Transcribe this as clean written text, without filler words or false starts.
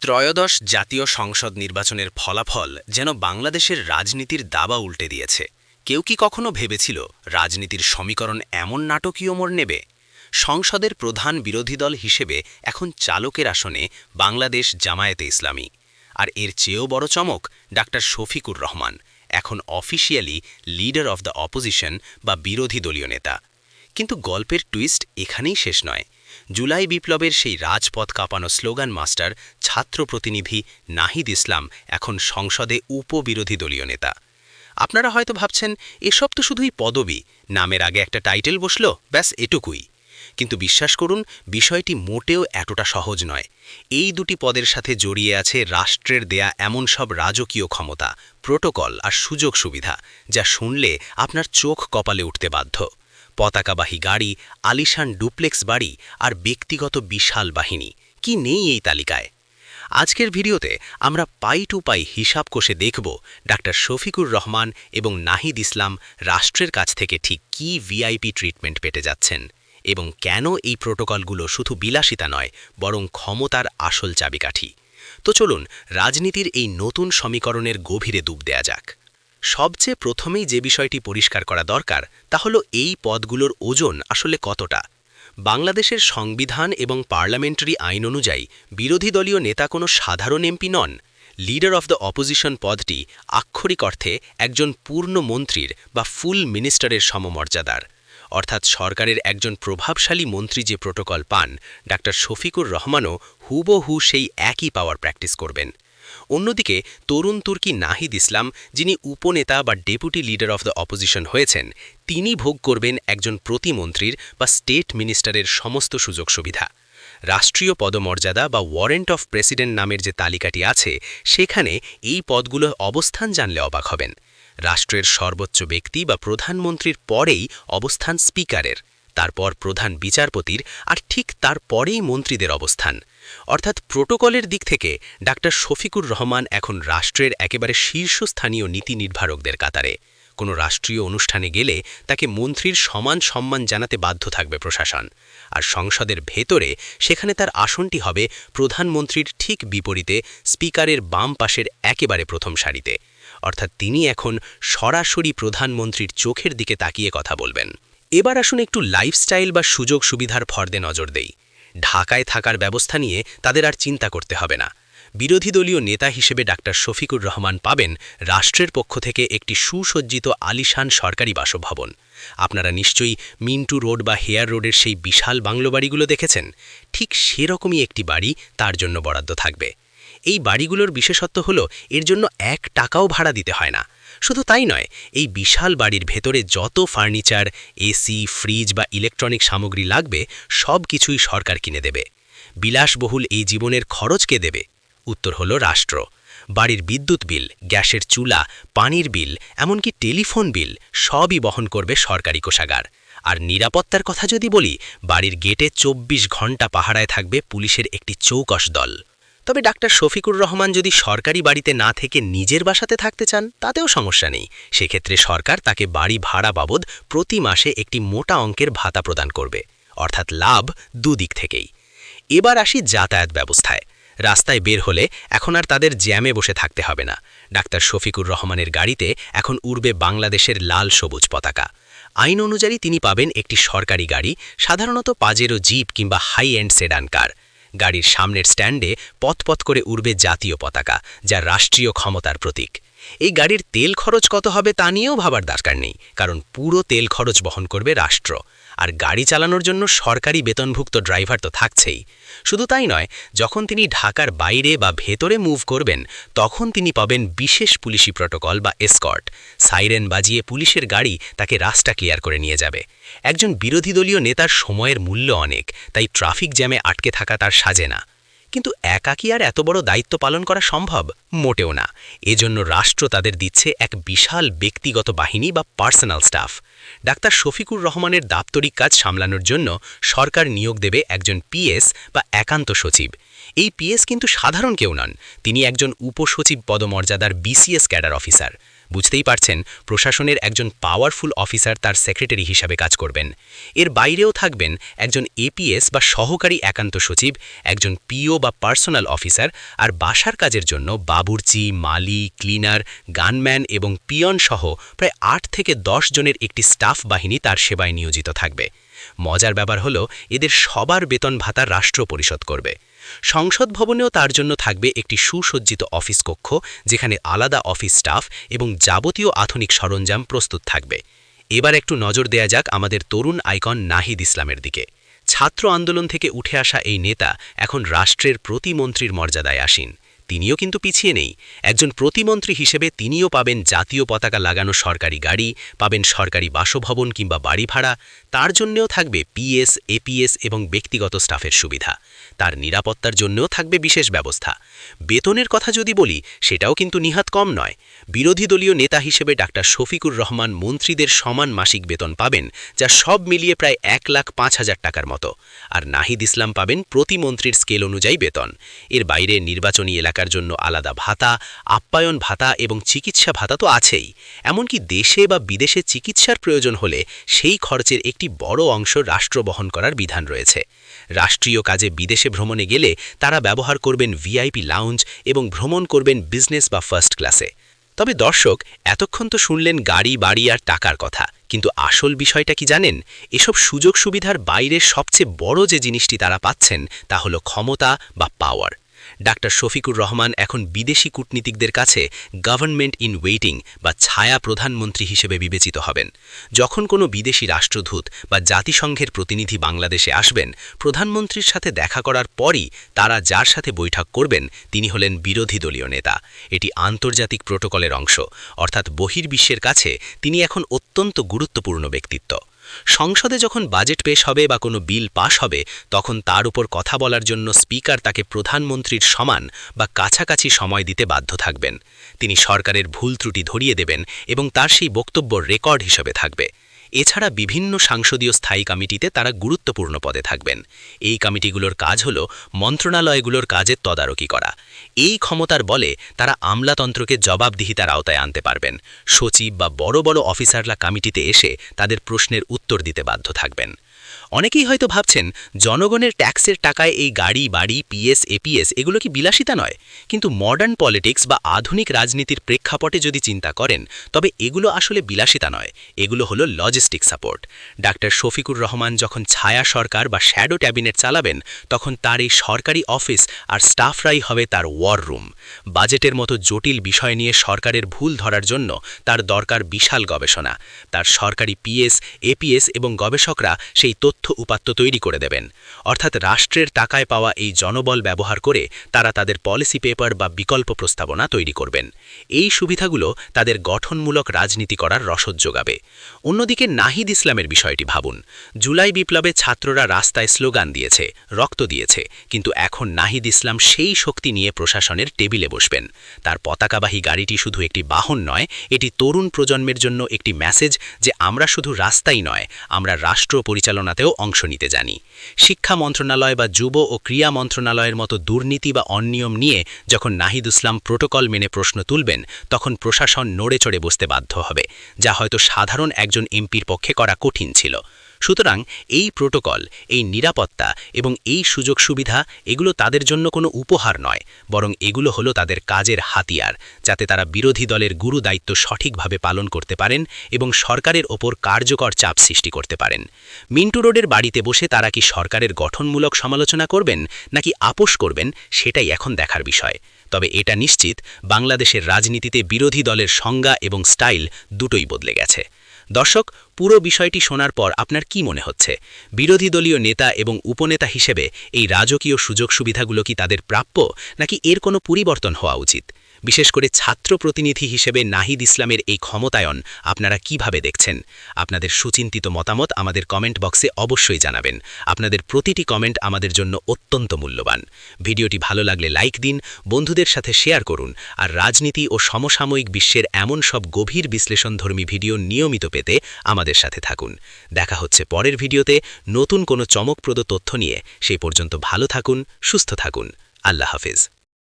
ত্রয়োদশ জাতীয় সংসদ নির্বাচনের ফলাফল যেন বাংলাদেশের রাজনীতির দাবা উল্টে দিয়েছে। কেউ কি কখনো ভেবেছিল রাজনীতির সমীকরণ এমন নাটকীয় মোড় নেবে? সংসদের প্রধান বিরোধী দল হিসেবে এখন চালকের আসনে বাংলাদেশ জামায়াতে ইসলামী। আর এর চেয়েও বড় চমক, ডাক্তার শফিকুর রহমান এখন officially leader of the opposition বা বিরোধী দলীয় নেতা। কিন্তু গল্পের টুইস্ট এখানেই শেষ নয়। জুলাই বিপ্লবের সেই রাজপথ কাঁপানো স্লোগান মাস্টার ছাত্র প্রতিনিধি নাহিদ ইসলাম এখন সংসদে উপবিরোধী দলীয় নেতা। আপনারা হয়তো ভাবছেন, এসব তো শুধুই পদবি, নামের আগে একটা টাইটেল বসল, ব্যাস এটুকুই। কিন্তু বিশ্বাস করুন, বিষয়টি মোটেও এতটা সহজ নয়। এই দুটি পদের সাথে জড়িয়ে আছে রাষ্ট্রের দেয়া এমন সব রাজকীয় ক্ষমতা, প্রোটোকল আর সুযোগ সুবিধা, যা শুনলে আপনার চোখ কপালে উঠতে বাধ্য। পতাকাবাহী গাড়ি, আলিশান ডুপ্লেক্স বাড়ি আর ব্যক্তিগত বিশাল বাহিনী, কি নেই এই তালিকায়? আজকের ভিডিওতে আমরা পাই টু পাই হিসাব কষে দেখব ডাক্তার শফিকুর রহমান এবং নাহিদ ইসলাম রাষ্ট্রের কাছ থেকে ঠিক কী ভিআইপি ট্রিটমেন্ট পেতে যাচ্ছেন, এবং কেন এই প্রোটোকলগুলো শুধু বিলাসিতা নয়, বরং ক্ষমতার আসল চাবিকাঠি। তো চলুন রাজনীতির এই নতুন সমীকরণের গভীরে ডুব দেয়া যাক। সবচেয়ে প্রথমেই যে বিষয়টি পরিষ্কার করা দরকার, তা হলো এই পদগুলোর ওজন আসলে কতটা। বাংলাদেশের সংবিধান এবং পার্লামেন্টারি আইন অনুযায়ী বিরোধী দলীয় নেতা কোনো সাধারণ MP non. Leader of the opposition পদটি আক্ষরিক অর্থে একজন পূর্ণ মন্ত্রীর বা ফুল মিনিস্টারের সমমর্যাদার। অর্থাৎ সরকারের একজন প্রভাবশালী মন্ত্রী যে প্রোটোকল পান, ডাক্তার শফিকুর রহমানও হুবহু সেই একই পাওয়ার প্র্যাকটিস করবেন। অন্যদিকে তরুণ তুর্কি নাহিদ ইসলাম, যিনি উপনেতা বা deputy leader of the opposition হয়েছেন, তিনি ভোগ করবেন একজন প্রতিমন্ত্রীর বা স্টেট মিনিস্টারের সমস্ত সুযোগ সুবিধা। রাষ্ট্রীয় পদমর্যাদা বা ওয়ারেন্ট অফ প্রেসিডেন্ট নামের যে তালিকাটি আছে, সেখানে এই পদগুলোর অবস্থান জানলে অবাক হবেন। রাষ্ট্রের সর্বোচ্চ ব্যক্তি বা প্রধানমন্ত্রীর পরেই অবস্থান স্পিকারের, তারপর প্রধান বিচারপতির, আর ঠিক তারপরেই মন্ত্রীদের অবস্থান। অর্থাৎ প্রোটোকলের দিক থেকে ডাক্তার শফিকুর রহমান এখন রাষ্ট্রের একেবারে শীর্ষস্থানীয় নীতি নির্ধারকদের কাতারে। কোনো রাষ্ট্রীয় অনুষ্ঠানে গেলে তাকে মন্ত্রীর সমান সম্মান জানাতে বাধ্য থাকবে প্রশাসন। আর সংসদের ভেতরে সেখানে তার আসনটি হবে প্রধানমন্ত্রীর ঠিক বিপরীতে, স্পিকারের বাম পাশের একেবারে প্রথম সারিতে। অর্থাৎ তিনি এখন সরাসরি প্রধানমন্ত্রীর চোখের দিকে তাকিয়ে কথা বলবেন। এবার আসুন একটু লাইফস্টাইল বা সুযোগ সুবিধার ফর্দে নজর দেই। ঢাকায় থাকার ব্যবস্থা নিয়ে তাদের আর চিন্তা করতে হবে না। বিরোধী দলীয় নেতা হিসেবে ডাক্তার শফিকুর রহমান পাবেন রাষ্ট্রের পক্ষ থেকে একটি সুসজ্জিত আলিশান সরকারি বাসভবন। আপনারা নিশ্চয়ই মিন্টু রোড বা হেয়ার রোডের সেই বিশাল বাংলো বাড়িগুলো দেখেছেন। ঠিক সেরকমই একটি বাড়ি তার জন্য বরাদ্দ থাকবে। এই বাড়িগুলোর বিশেষত্ব হলো, এর জন্য 1 টাকাও ভাড়া দিতে হয় না। শুধু তাই নয়, এই বিশাল বাড়ির ভেতরে যত ফার্নিচার, এসি, ফ্রিজ বা ইলেকট্রনিক সামগ্রী লাগবে, সব কিছুই সরকার কিনে দেবে। বিলাসবহুল এই জীবনের খরচ কে দেবে? উত্তর হলো রাষ্ট্র। বাড়ির বিদ্যুৎ বিল, গ্যাসের চুলা, পানির বিল, এমনকি টেলিফোন বিল সবই বহন করবে সরকারি কোষাগার। আর নিরাপত্তার কথা যদি বলি, বাড়ির গেটে 24 ঘণ্টা পাহারায় থাকবে পুলিশের একটি চৌকস দল। তবে ডাক্তার শফিকুর রহমান যদি সরকারি বাড়িতে না থেকে নিজের বাসাতে থাকতে চান, তাতেও সমস্যা নেই। সেক্ষেত্রে সরকার তাকে বাড়ি ভাড়া বাবদ প্রতি মাসে একটি মোটা অঙ্কের ভাতা প্রদান করবে। অর্থাৎ লাভ দুদিক থেকেই। এবার আসি যাতায়াত ব্যবস্থায়। রাস্তায় বের হলে এখন আর তাদের জ্যামে বসে থাকতে হবে না। ডাক্তার শফিকুর রহমানের গাড়িতে এখন উড়বে বাংলাদেশের লাল সবুজ পতাকা। আইন অনুযায়ী তিনি পাবেন একটি সরকারি গাড়ি, সাধারণত পাজেরো জিপ কিংবা হাই এন্ড সেডান কার। গাড়ির সামনের স্ট্যান্ডে পথ করে উড়বে জাতীয় পতাকা, যা রাষ্ট্রীয় ক্ষমতার প্রতীক। এই গাড়ির তেল খরচ কত হবে তা নিয়েও ভাবার দরকার নেই, কারণ পুরো তেল খরচ বহন করবে রাষ্ট্র। আর গাড়ি চালানোর জন্য সরকারি বেতনভুক্ত ড্রাইভার তো থাকছেই। শুধু তাই নয়, যখন তিনি ঢাকার বাইরে বা ভেতরে মুভ করবেন, তখন তিনি পাবেন বিশেষ পুলিশি প্রোটোকল বা এসকর্ট। সাইরেন বাজিয়ে পুলিশের গাড়ি তাকে রাস্তা ক্লিয়ার করে নিয়ে যাবে। একজন বিরোধী দলীয় নেতার সময়ের মূল্য অনেক, তাই ট্রাফিক জ্যামে আটকে থাকা তার সাজে না। কিন্তু একা কি আর এত বড় দায়িত্ব পালন করা সম্ভব? মোটেও না। এজন্য রাষ্ট্র তাদের দিচ্ছে এক বিশাল ব্যক্তিগত বাহিনী বা পার্সোনাল স্টাফ। ডাক্তার শফিকুর রহমানের দাপ্তরিক কাজ সামলানোর জন্য সরকার নিয়োগ দেবে একজন পিএস বা একান্ত সচিব। এই পিএস কিন্তু সাধারণ কেউ নন, তিনি একজন উপসচিব পদমর্যাদার বিসিএস ক্যাডার অফিসার। বুঝতেই পারছেন, প্রশাসনের একজন পাওয়ারফুল অফিসার তার সেক্রেটারি হিসাবে কাজ করবেন। এর বাইরেও থাকবেন একজন এপিএস বা সহকারী একান্ত সচিব, একজন পিও বা পার্সোনাল অফিসার, আর বাসার কাজের জন্য বাবুর্চি, মালি, ক্লিনার, গানম্যান এবং পিয়ন সহ প্রায় ৮ থেকে ১০ জনের একটি স্টাফ বাহিনী তার সেবায় নিয়োজিত থাকবে। মজার ব্যাপার হলো, এদের সবার বেতন ভাতা রাষ্ট্র পরিশোধ করবে। সংসদ ভবনেও তার জন্য থাকবে একটি সুসজ্জিত অফিস কক্ষ, যেখানে আলাদা অফিস স্টাফ এবং যাবতীয় আধুনিক সরঞ্জাম প্রস্তুত থাকবে। এবার একটু নজর দেয়া যাক আমাদের তরুণ আইকন নাহিদ ইসলামের দিকে। ছাত্র আন্দোলন থেকে উঠে আসা এই নেতা এখন রাষ্ট্রের প্রতিমন্ত্রীর মর্যাদায় আসীন। তিনিও কিন্তু পিছিয়ে নেই। একজন প্রতিমন্ত্রী হিসেবে তিনিও পাবেন জাতীয় পতাকা লাগানো সরকারি গাড়ি, পাবেন সরকারি বাসভবন কিংবা বাড়ি ভাড়া। তার জন্যও থাকবে পিএস, এপিএস এবং ব্যক্তিগত স্টাফের সুবিধা। তার নিরাপত্তার জন্যও থাকবে বিশেষ ব্যবস্থা। বেতনের কথা যদি বলি, সেটাও কিন্তু নিহাত কম নয়। বিরোধী দলীয় নেতা হিসেবে ডাক্তার শফিকুর রহমান মন্ত্রীদের সমান মাসিক বেতন পাবেন, যা সব মিলিয়ে প্রায় ১,৫,০০০ টাকার মতো। আর নাহিদ ইসলাম পাবেন প্রতিমন্ত্রীর স্কেল অনুযায়ী বেতন। এর বাইরে নির্বাচনী এলাকার জন্য আলাদা ভাতা, আপ্যায়ন ভাতা এবং চিকিৎসা ভাতা তো আছেই। এমনকি দেশে বা বিদেশে চিকিৎসার প্রয়োজন হলে সেই খরচের একটি বড় অংশ রাষ্ট্র বহন করার বিধান রয়েছে। রাষ্ট্রীয় কাজে বিদেশে ভ্রমণে গেলে তারা ব্যবহার করবেন ভিআইপি লাউঞ্জ এবং ভ্রমণ করবেন বিজনেস বা ফার্স্ট ক্লাসে। তবে দর্শক, এতক্ষণ তো শুনলেন গাড়ি, বাড়ি আর টাকার কথা, কিন্তু আসল বিষয়টা কি জানেন? এসব সুযোগ সুবিধার বাইরে সবচেয়ে বড় যে জিনিসটি তারা পাচ্ছেন, তা হলো ক্ষমতা বা পাওয়ার। ডাক্তার শফিকুর রহমান এখন বিদেশি কূটনীতিকদের কাছে গভর্নমেন্ট ইন ওয়েটিং বা ছায়া প্রধানমন্ত্রী হিসেবে বিবেচিত হবেন। যখন কোনো বিদেশি রাষ্ট্রদূত বা জাতিসংঘের প্রতিনিধি বাংলাদেশে আসবেন, প্রধানমন্ত্রীর সাথে দেখা করার পরই তারা যার সাথে বৈঠক করবেন তিনি হলেন বিরোধী দলীয় নেতা। এটি আন্তর্জাতিক প্রোটোকলের অংশ, অর্থাৎ বহির্বিশ্বের কাছে তিনি এখন অত্যন্ত গুরুত্বপূর্ণ ব্যক্তিত্ব। সংসদে যখন বাজেট পেশ হবে বা কোনো বিল পাশ হবে, তখন তার উপর কথা বলার জন্য স্পিকার তাকে প্রধানমন্ত্রীর সমান বা কাছাকাছি সময় দিতে বাধ্য থাকবেন। তিনি সরকারের ভুল ত্রুটি ধরিয়ে দেবেন এবং তার সেই বক্তব্য রেকর্ড হিসেবে থাকবে। এছাড়া বিভিন্ন সাংসদীয় স্থায়ী কমিটিতে তারা গুরুত্বপূর্ণ পদে থাকবেন। এই কমিটিগুলোর কাজ হল মন্ত্রণালয়গুলোর কাজের তদারকি করা। এই ক্ষমতার বলে তারা আমলাতন্ত্রকে জবাবদিহিতার আওতায় আনতে পারবেন। সচিব বা বড় বড় অফিসাররা কমিটিতে এসে তাদের প্রশ্নের উত্তর দিতে বাধ্য থাকবেন। অনেকেই হয়তো ভাবছেন, জনগণের ট্যাক্সের টাকায় এই গাড়ি, বাড়ি, পিএস, এপিএস এগুলো কি বিলাসিতা নয়? কিন্তু মডার্ন পলিটিক্স বা আধুনিক রাজনীতির প্রেক্ষাপটে যদি চিন্তা করেন, তবে এগুলো আসলে বিলাসিতা নয়, এগুলো হলো logistic support. Doctor Shafiqur Rahman যখন ছায়া সরকার বা শ্যাডো ক্যাবিনেট চালাবেন, তখন তার এই সরকারি অফিস আর স্টাফরাই হবে তার ওয়ার রুম। বাজেটের মতো জটিল বিষয় নিয়ে সরকারের ভুল ধরার জন্য তার দরকার বিশাল গবেষণা। তার সরকারি পিএস, এপিএস এবং গবেষকরা সেই তথ্য উপাত্ত তৈরি করে দেবেন। অর্থাৎ রাষ্ট্রের টাকায় পাওয়া এই জনবল ব্যবহার করে তারা তাদের পলিসি পেপার বা বিকল্প প্রস্তাবনা তৈরি করবেন। এই সুবিধাগুলো তাদের গঠনমূলক রাজনীতি করার রসদ যোগাবে। অন্যদিকে নাহিদ ইসলামের বিষয়টি ভাবুন। জুলাই বিপ্লবে ছাত্ররা রাস্তায় স্লোগান দিয়েছে, রক্ত দিয়েছে, কিন্তু এখন নাহিদ ইসলাম সেই শক্তি নিয়ে প্রশাসনের টেবিলে বসবেন। তার পতাকাবাহী গাড়িটি শুধু একটি বাহন নয়, এটি তরুণ প্রজন্মের জন্য একটি মেসেজ যে আমরা শুধু রাস্তাই নয়, আমরা রাষ্ট্র পরিচালনাতেও অংশ নিতে জানি। শিক্ষা মন্ত্রণালয় বা যুব ও ক্রীড়া মন্ত্রণালয়ের মতো দুর্নীতি বা অনিয়ম নিয়ে যখন নাহিদ ইসলাম প্রোটোকল মেনে প্রশ্ন তুলবেন, তখন প্রশাসন নড়ে চড়ে বসতে বাধ্য হবে, যা হয়তো সাধারণ একজন এমপির পক্ষে করা কঠিন ছিল। সুতরাং এই প্রোটোকল, এই নিরাপত্তা এবং এই সুযোগ সুবিধা এগুলো তাদের জন্য কোনো উপহার নয়, বরং এগুলো হলো তাদের কাজের হাতিয়ার, যাতে তারা বিরোধী দলের গুরু দায়িত্ব সঠিকভাবে পালন করতে পারেন এবং সরকারের ওপর কার্যকর চাপ সৃষ্টি করতে পারেন। মিন্টু রোডের বাড়িতে বসে তারা কি সরকারের গঠনমূলক সমালোচনা করবেন নাকি আপোষ করবেন, সেটাই এখন দেখার বিষয়। তবে এটা নিশ্চিত, বাংলাদেশের রাজনীতিতে বিরোধী দলের সংজ্ঞা এবং স্টাইল দুটোই বদলে গেছে। দর্শক, পুরো বিষয়টি শোনার পর আপনার কি মনে হচ্ছে? বিরোধী দলীয় নেতা এবং উপনেতা হিসেবে এই রাজকীয় সুযোগ সুবিধাগুলো কি তাদের প্রাপ্য, নাকি এর কোনো পরিবর্তন হওয়া উচিত? বিশেষ করে ছাত্র প্রতিনিধি হিসেবে নাহিদ ইসলামের এই ক্ষমতায়ন আপনারা কিভাবে দেখছেন? আপনাদের সুচিন্তিত মতামত আমাদের কমেন্ট বক্সে অবশ্যই জানাবেন। আপনাদের প্রতিটি কমেন্ট আমাদের জন্য অত্যন্ত মূল্যবান। ভিডিওটি ভালো লাগলে লাইক দিন, বন্ধুদের সাথে শেয়ার করুন, আর রাজনীতি ও সমসাময়িক বিশ্বের এমন সব গভীর বিশ্লেষণধর্মী ভিডিও নিয়মিত পেতে আমাদের সাথে থাকুন। দেখা হচ্ছে পরের ভিডিওতে নতুন কোনো চমকপ্রদ তথ্য নিয়ে। সেই পর্যন্ত ভালো থাকুন, সুস্থ থাকুন। আল্লাহ হাফেজ।